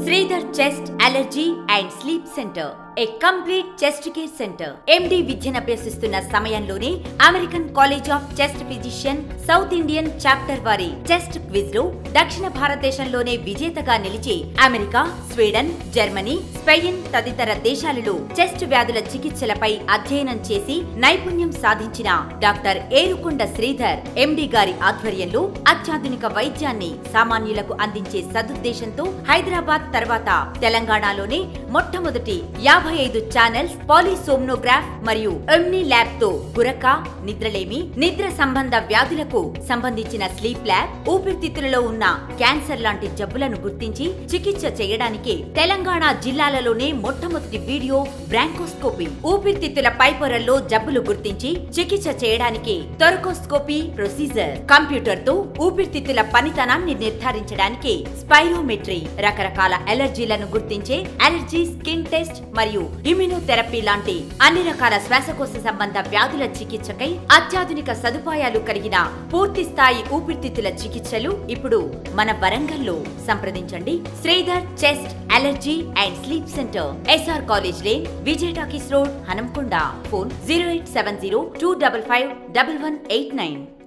Sridhar chest allergy and sleep centre, a complete chest care centre. MD విద్యను అభ్యసిస్తున్న సమయంలోనే American college of chest physician south Indian chapter వారి chest quiz లో దక్షిణ భారతదేశంలోనే విజేతగా నిలిచి అమెరికా, స్వీడన్, జర్మనీ, స్పెయిన్ తదితర దేశాలలో చెస్ట్ వ్యాధుల చికిత్సలపై అధ్యయనం చేసి నైపుణ్యం సాధించిన డాక్టర్ ఏరుకొండ శ్రీధర్ ఎండి గారి ఆధ్వర్యంలో అత్యాధునిక వైద్యాన్ని సామాన్యులకు అందించే సదుద్దేశంతో హైదరాబాద్ తర్వాత తెలంగాణలోనే మొట్టమొదటి 55 ఛానల్స్ పాలిసోమ్నోగ్రాఫ్ మరియు ఒమ్ని ల్యాబ్ తో గురక, నిద్రలేమి, నిద్ర సంబంధ వ్యాధులకు సంబంధించిన స్లీప్ ల్యాబ్, ఊపిరితిత్తులలో ఉన్న క్యాన్సర్ లాంటి జబ్బులను గుర్తించి చికిత్స చేయడానికి తెలంగాణ జిల్లాలలోనే మొట్టమొదటి వీడియో బ్రాంకోస్కోపీ, ఊపిరితిత్తుల పైపొరల్లో జబ్బులు గుర్తించి చికిత్స చేయడానికి థొరకోస్కోపీ ప్రొసీజర్, కంప్యూటర్ తో ఊపిరితిత్తుల పనితనాన్ని నిర్ధారించడానికి స్పైరోమెట్రీ, రకరకాల అలర్జీలను గుర్తించే అలర్జీ స్కిన్ టెస్ట్ మరియు ఇమ్యునోథెరపీ లాంటి అన్ని రకాల శ్వాసకోశ సంబంధ వ్యాధుల చికిత్సకై అత్యాధునిక సదుపాయాలు కలిగిన పూర్తి స్థాయి ఊపిరితిత్తుల చికిత్సలు ఇప్పుడు మన వరంగల్లో. సంప్రదించండి Sridhar chest allergy and sleep centre, SR college lane, Vijaya talkies road, Hanamkonda. Phone 0870 255 1189.